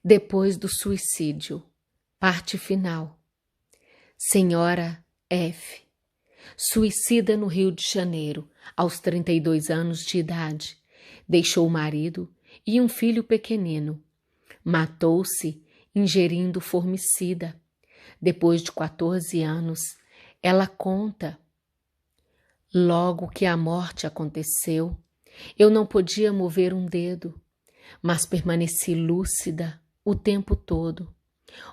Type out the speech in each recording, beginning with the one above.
Depois do suicídio. Parte final. Senhora F. Suicida no Rio de Janeiro, aos 32 anos de idade. Deixou o marido e um filho pequenino. Matou-se ingerindo formicida. Depois de 14 anos, ela conta: logo que a morte aconteceu, eu não podia mover um dedo, mas permaneci lúcida o tempo todo.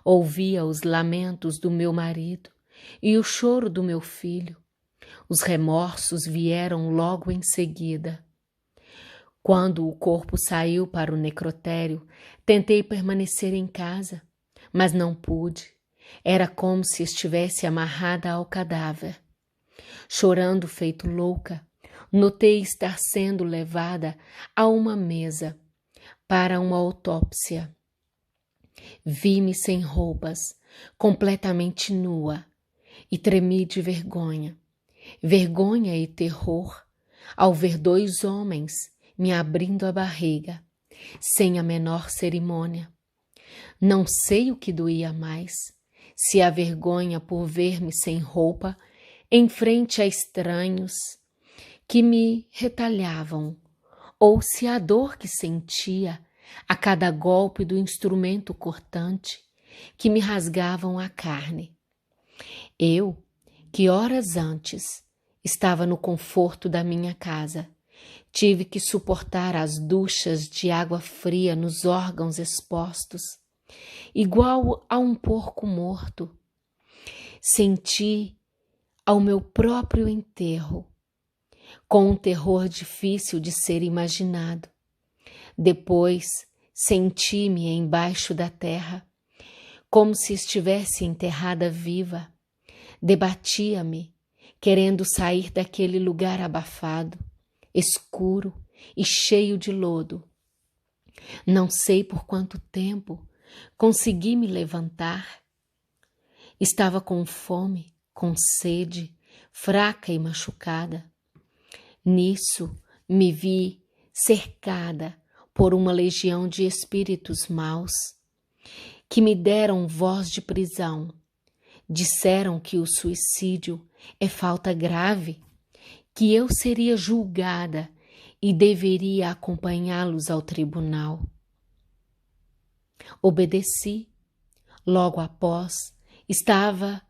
Ouvia os lamentos do meu marido e o choro do meu filho. Os remorsos vieram logo em seguida. Quando o corpo saiu para o necrotério, tentei permanecer em casa, mas não pude. Era como se estivesse amarrada ao cadáver. Chorando feito louca, notei estar sendo levada a uma mesa para uma autópsia. Vi-me sem roupas, completamente nua, e tremi de vergonha. Vergonha e terror ao ver dois homens me abrindo a barriga, sem a menor cerimônia. Não sei o que doía mais, se a vergonha por ver-me sem roupa, em frente a estranhos que me retalhavam, ou se a dor que sentia a cada golpe do instrumento cortante que me rasgavam a carne. Eu, que horas antes estava no conforto da minha casa, tive que suportar as duchas de água fria nos órgãos expostos, igual a um porco morto. Senti ao meu próprio enterro, com um terror difícil de ser imaginado. Depois, senti-me embaixo da terra, como se estivesse enterrada viva. Debatia-me, querendo sair daquele lugar abafado, escuro e cheio de lodo. Não sei por quanto tempo consegui me levantar. Estava com fome, com sede, fraca e machucada. Nisso me vi cercada por uma legião de espíritos maus, que me deram voz de prisão. Disseram que o suicídio é falta grave, que eu seria julgada e deveria acompanhá-los ao tribunal. Obedeci. Logo após, estava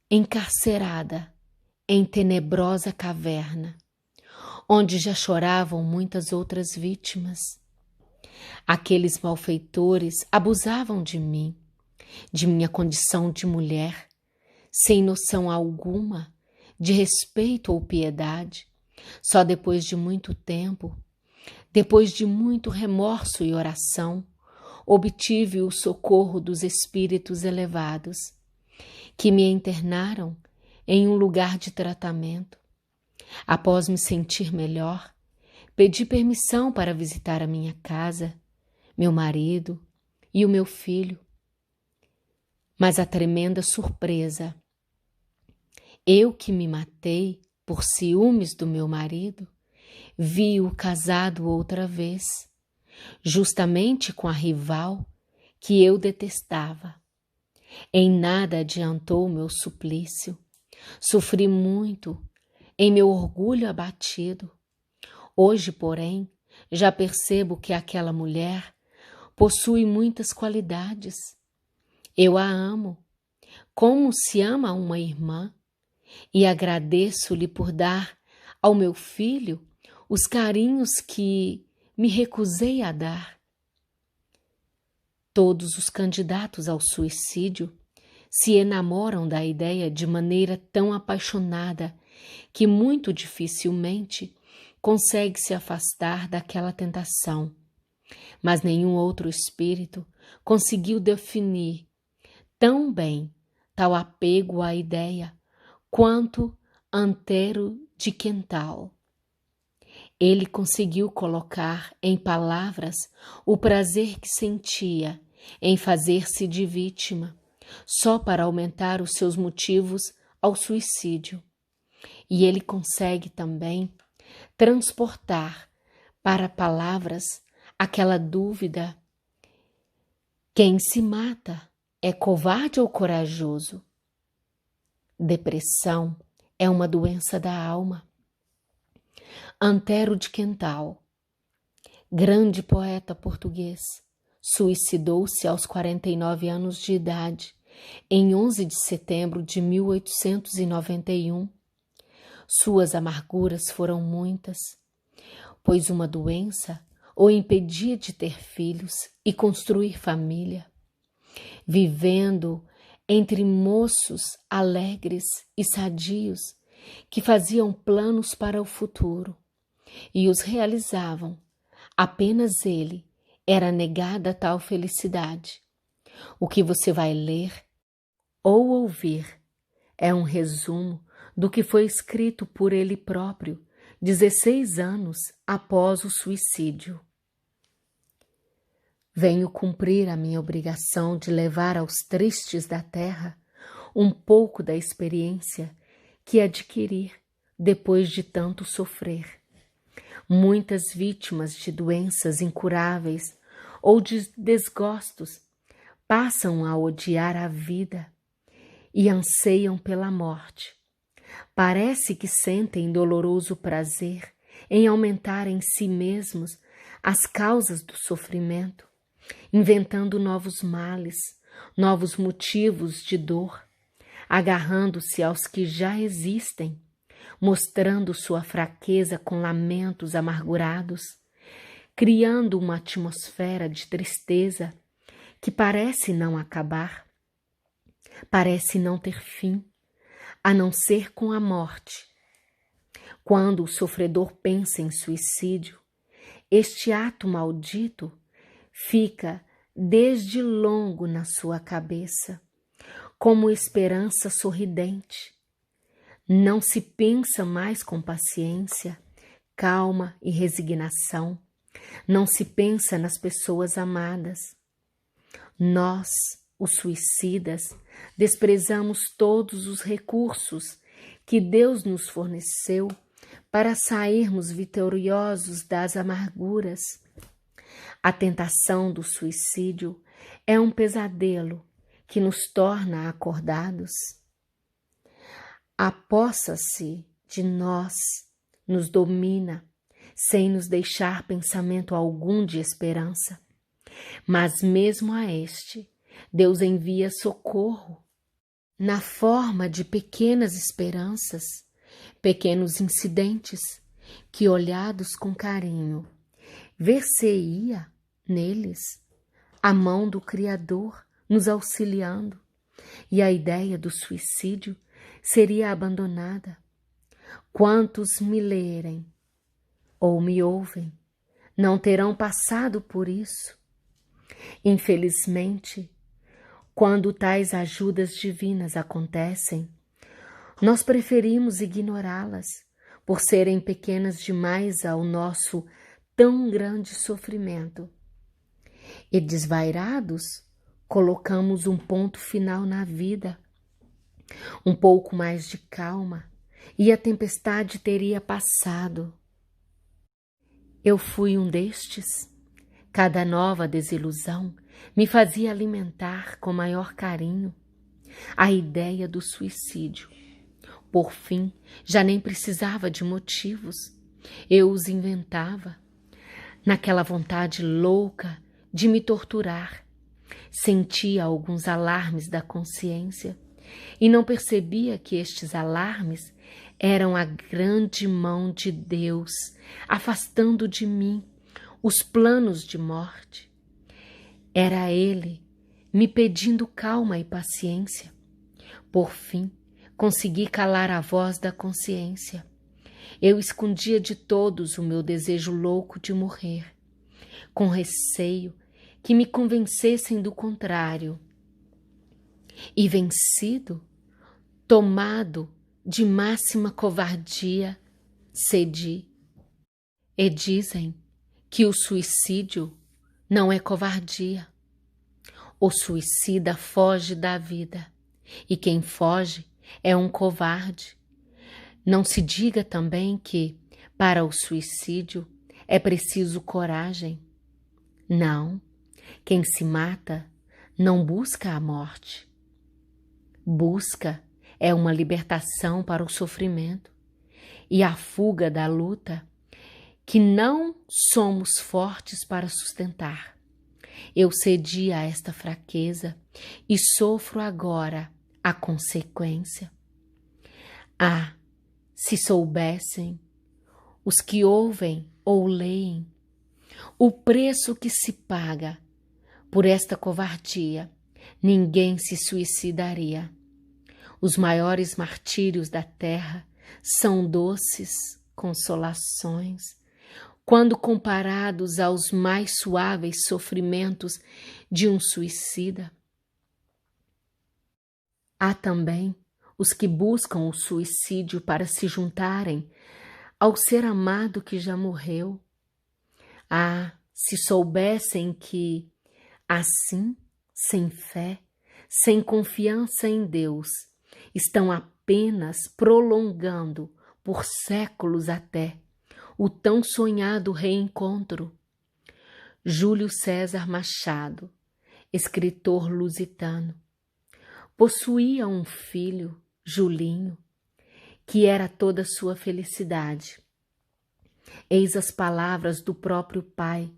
encarcerada em tenebrosa caverna, onde já choravam muitas outras vítimas. Aqueles malfeitores abusavam de mim, de minha condição de mulher, sem noção alguma de respeito ou piedade. Só depois de muito tempo, depois de muito remorso e oração, obtive o socorro dos espíritos elevados, que me internaram em um lugar de tratamento. Após me sentir melhor, pedi permissão para visitar a minha casa, meu marido e o meu filho. Mas a tremenda surpresa, eu que me matei por ciúmes do meu marido, vi-o casado outra vez, justamente com a rival que eu detestava. Em nada adiantou o meu suplício. Sofri muito em meu orgulho abatido. Hoje, porém, já percebo que aquela mulher possui muitas qualidades. Eu a amo, como se ama uma irmã, e agradeço-lhe por dar ao meu filho os carinhos que me recusei a dar. Todos os candidatos ao suicídio se enamoram da ideia de maneira tão apaixonada que muito dificilmente consegue se afastar daquela tentação. Mas nenhum outro espírito conseguiu definir tão bem tal apego à ideia quanto Antero de Quental. Ele conseguiu colocar em palavras o prazer que sentia em fazer-se de vítima, só para aumentar os seus motivos ao suicídio. E ele consegue também transportar para palavras aquela dúvida Quem se mata é covarde ou corajoso? Depressão é uma doença da alma. Antero de Quental, grande poeta português, suicidou-se aos 49 anos de idade, em 11 de setembro de 1891. Suas amarguras foram muitas, pois uma doença o impedia de ter filhos e construir família. Vivendo entre moços alegres e sadios que faziam planos para o futuro e os realizavam, apenas ele era negada tal felicidade. O que você vai ler ou ouvir é um resumo do que foi escrito por ele próprio 16 anos após o suicídio. Venho cumprir a minha obrigação de levar aos tristes da terra um pouco da experiência que adquirir depois de tanto sofrer. Muitas vítimas de doenças incuráveis ou de desgostos passam a odiar a vida e anseiam pela morte. Parece que sentem doloroso prazer em aumentar em si mesmos as causas do sofrimento, inventando novos males, novos motivos de dor, agarrando-se aos que já existem, mostrando sua fraqueza com lamentos amargurados, criando uma atmosfera de tristeza que parece não acabar, parece não ter fim, a não ser com a morte. Quando o sofredor pensa em suicídio, este ato maldito fica desde longo na sua cabeça, como esperança sorridente. Não se pensa mais com paciência, calma e resignação. Não se pensa nas pessoas amadas. Nós, os suicidas, desprezamos todos os recursos que Deus nos forneceu para sairmos vitoriosos das amarguras. A tentação do suicídio é um pesadelo que nos torna acordados. Apossa-se de nós, nos domina, sem nos deixar pensamento algum de esperança. Mas mesmo a este, Deus envia socorro na forma de pequenas esperanças, pequenos incidentes que, olhados com carinho, ver-se-ia neles a mão do Criador nos auxiliando, e a ideia do suicídio seria abandonada. Quantos me lerem ou me ouvem não terão passado por isso? Infelizmente, quando tais ajudas divinas acontecem, nós preferimos ignorá-las por serem pequenas demais ao nosso tão grande sofrimento. E desvairados, colocamos um ponto final na vida. Um pouco mais de calma e a tempestade teria passado. Eu fui um destes. Cada nova desilusão me fazia alimentar com maior carinho a ideia do suicídio. Por fim, já nem precisava de motivos. Eu os inventava. Naquela vontade louca de me torturar, sentia alguns alarmes da consciência e não percebia que estes alarmes eram a grande mão de Deus afastando de mim os planos de morte. Era Ele me pedindo calma e paciência. Por fim, consegui calar a voz da consciência. Eu escondia de todos o meu desejo louco de morrer, com receio que me convencessem do contrário. E vencido, tomado de máxima covardia, cedi. E dizem que o suicídio não é covardia. O suicida foge da vida, e quem foge é um covarde. Não se diga também que, para o suicídio, é preciso coragem. Não, quem se mata não busca a morte. Busca é uma libertação para o sofrimento e a fuga da luta que não somos fortes para sustentar. Eu cedi a esta fraqueza e sofro agora a consequência. Ah, se soubessem os que ouvem ou leem o preço que se paga por esta covardia, ninguém se suicidaria. Os maiores martírios da terra são doces consolações, quando comparados aos mais suaves sofrimentos de um suicida. Há também os que buscam o suicídio para se juntarem ao ser amado que já morreu. Ah, se soubessem que, assim, sem fé, sem confiança em Deus, estão apenas prolongando por séculos até o tão sonhado reencontro. Júlio César Machado, escritor lusitano, possuía um filho, Julinho, que era toda sua felicidade. Eis as palavras do próprio pai,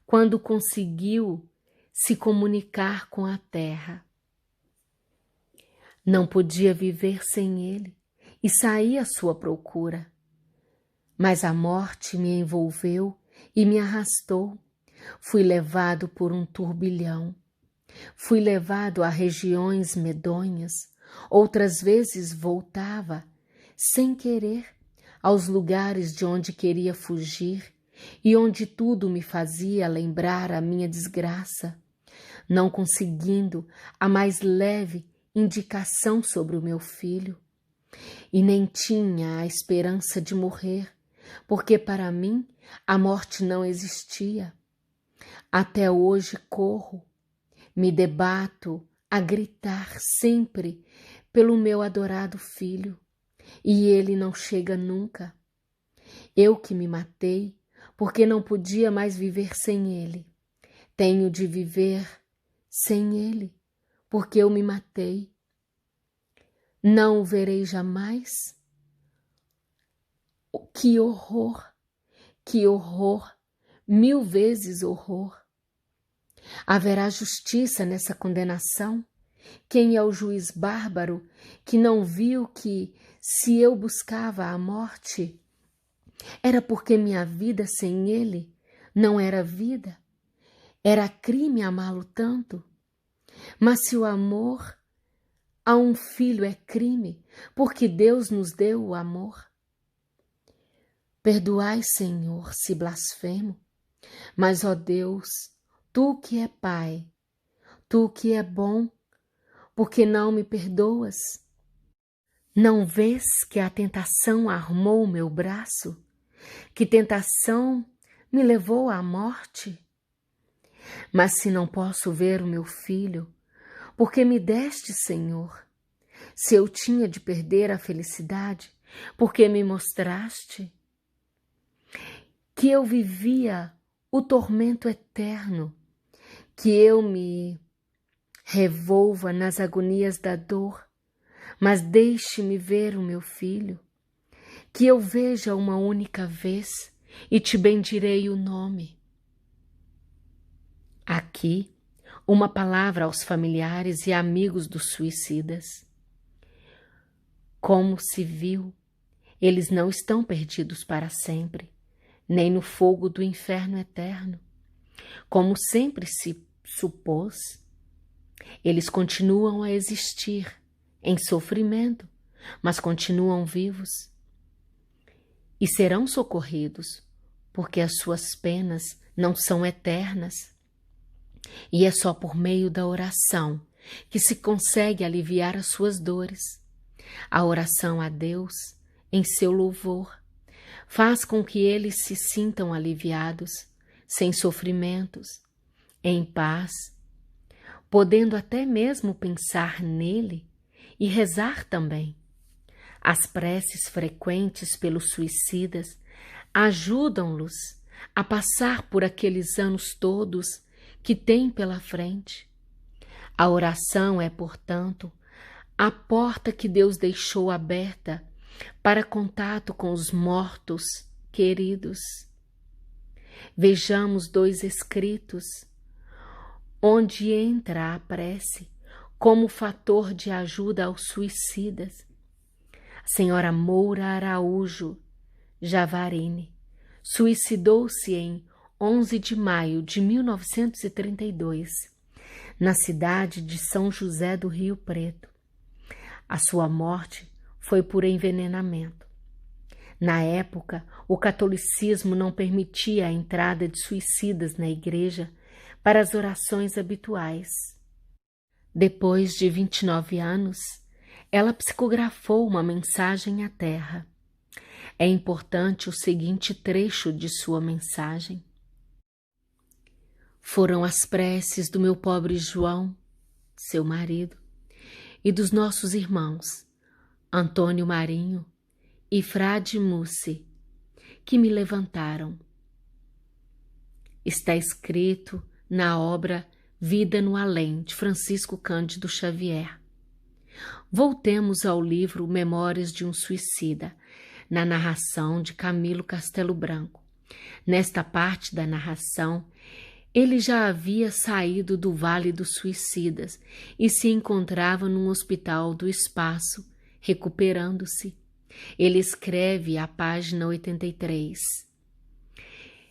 quando conseguiu se comunicar com a terra. Não podia viver sem ele e saí à sua procura. Mas a morte me envolveu e me arrastou. Fui levado por um turbilhão. Fui levado a regiões medonhas. Outras vezes voltava, sem querer, aos lugares de onde queria fugir e onde tudo me fazia lembrar a minha desgraça, não conseguindo a mais leve indicação sobre o meu filho. E nem tinha a esperança de morrer, porque para mim a morte não existia. Até hoje corro, me debato a gritar sempre pelo meu adorado filho, e ele não chega nunca. Eu que me matei, porque não podia mais viver sem ele. Tenho de viver sem ele, porque eu me matei. Não o verei jamais? Que horror, mil vezes horror. Haverá justiça nessa condenação? Quem é o juiz bárbaro que não viu que, se eu buscava a morte, era porque minha vida sem ele não era vida? Era crime amá-lo tanto? Mas se o amor a um filho é crime, porque Deus nos deu o amor. Perdoai, Senhor, se blasfemo, mas, ó Deus, Tu que é Pai, Tu que é bom, porque não me perdoas? Não vês que a tentação armou meu braço? Que tentação me levou à morte? Mas se não posso ver o meu filho, porque me deste, Senhor? Se eu tinha de perder a felicidade, porque me mostraste? Que eu vivia o tormento eterno, que eu me revolva nas agonias da dor, mas deixe-me ver o meu filho, que eu veja uma única vez e te bendirei o nome. Aqui, uma palavra aos familiares e amigos dos suicidas. Como se viu, eles não estão perdidos para sempre, nem no fogo do inferno eterno, como sempre se supôs. Eles continuam a existir em sofrimento, mas continuam vivos e serão socorridos, porque as suas penas não são eternas. E é só por meio da oração que se consegue aliviar as suas dores. A oração a Deus, em seu louvor, faz com que eles se sintam aliviados, sem sofrimentos, em paz, podendo até mesmo pensar nele e rezar também. As preces frequentes pelos suicidas ajudam-los a passar por aqueles anos todos que têm pela frente. A oração é, portanto, a porta que Deus deixou aberta para contato com os mortos queridos. Vejamos 2 escritos, onde entra a prece como fator de ajuda aos suicidas. A senhora Moura Araújo Javarini suicidou-se em 11 de maio de 1932, na cidade de São José do Rio Preto. A sua morte foi por envenenamento. Na época, o catolicismo não permitia a entrada de suicidas na igreja para as orações habituais. Depois de 29 anos, ela psicografou uma mensagem à Terra. É importante o seguinte trecho de sua mensagem. Foram as preces do meu pobre João, seu marido, e dos nossos irmãos, Antônio Marinho e Frade Mussi, que me levantaram. Está escrito na obra Vida no Além, de Francisco Cândido Xavier. Voltemos ao livro Memórias de um Suicida, na narração de Camilo Castelo Branco. Nesta parte da narração, ele já havia saído do Vale dos Suicidas e se encontrava num hospital do espaço, recuperando-se. Ele escreve à página 83.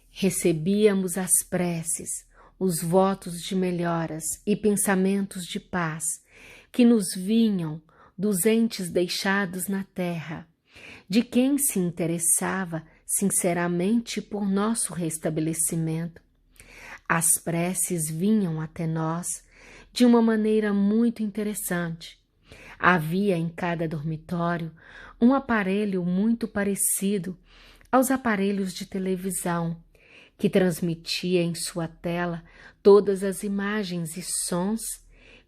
Recebíamos as preces, os votos de melhoras e pensamentos de paz que nos vinham dos entes deixados na terra, de quem se interessava sinceramente por nosso restabelecimento. As preces vinham até nós de uma maneira muito interessante. Havia em cada dormitório um aparelho muito parecido aos aparelhos de televisão, que transmitia em sua tela todas as imagens e sons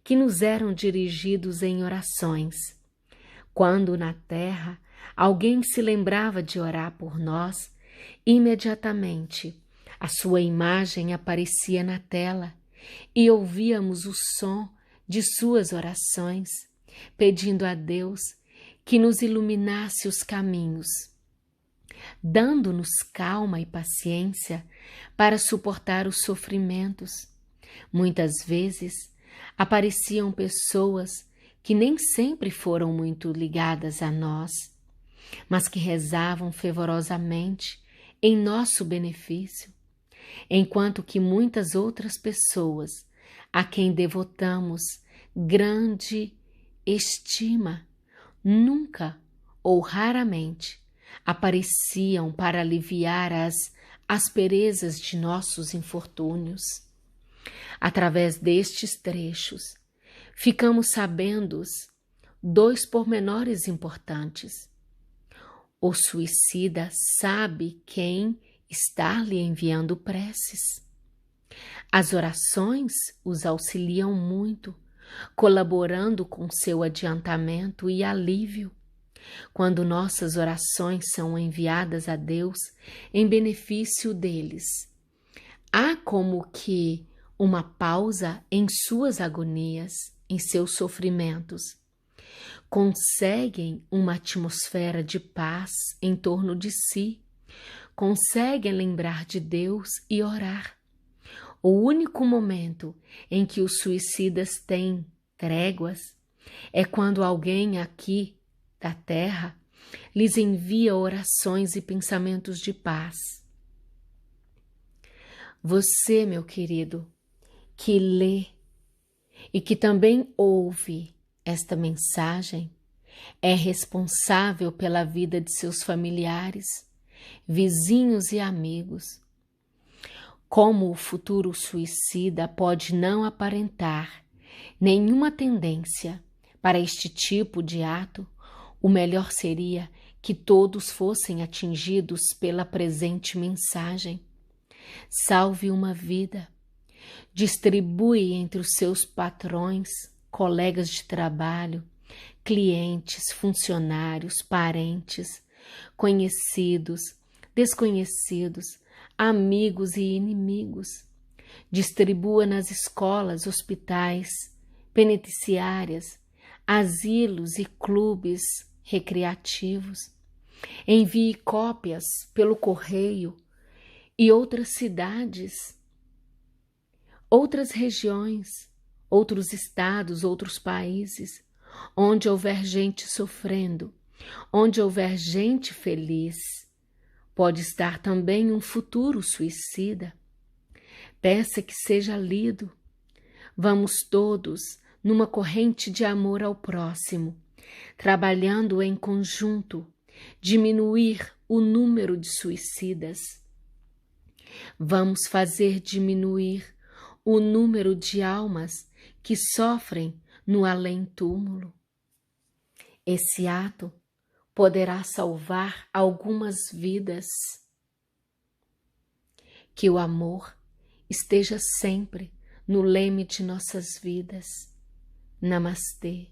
que nos eram dirigidos em orações. Quando na terra alguém se lembrava de orar por nós, imediatamente a sua imagem aparecia na tela e ouvíamos o som de suas orações, pedindo a Deus que nos iluminasse os caminhos, dando-nos calma e paciência para suportar os sofrimentos. Muitas vezes apareciam pessoas que nem sempre foram muito ligadas a nós, mas que rezavam fervorosamente em nosso benefício, enquanto que muitas outras pessoas, a quem devotamos grande estima, nunca ou raramente apareciam para aliviar as asperezas de nossos infortúnios. Através destes trechos, ficamos sabendo 2 pormenores importantes. O suicida sabe quem está lhe enviando preces. As orações os auxiliam muito, colaborando com seu adiantamento e alívio. Quando nossas orações são enviadas a Deus em benefício deles, há como que uma pausa em suas agonias, em seus sofrimentos. Conseguem uma atmosfera de paz em torno de si, conseguem lembrar de Deus e orar. O único momento em que os suicidas têm tréguas é quando alguém aqui da terra lhes envia orações e pensamentos de paz. Você, meu querido, que lê e que também ouve esta mensagem, é responsável pela vida de seus familiares, vizinhos e amigos. Como o futuro suicida pode não aparentar nenhuma tendência para este tipo de ato, o melhor seria que todos fossem atingidos pela presente mensagem. Salve uma vida. Distribui entre os seus patrões, colegas de trabalho, clientes, funcionários, parentes, conhecidos, desconhecidos, amigos e inimigos. Distribua nas escolas, hospitais, penitenciárias, asilos e clubes recreativos. Envie cópias pelo correio e outras cidades, outras regiões, outros estados, outros países, onde houver gente sofrendo, onde houver gente feliz. Pode estar também um futuro suicida. Peça que seja lido. Vamos todos numa corrente de amor ao próximo, trabalhando em conjunto, diminuir o número de suicidas. Vamos fazer diminuir o número de almas que sofrem no além-túmulo. Esse ato poderá salvar algumas vidas. Que o amor esteja sempre no leme de nossas vidas. Namastê.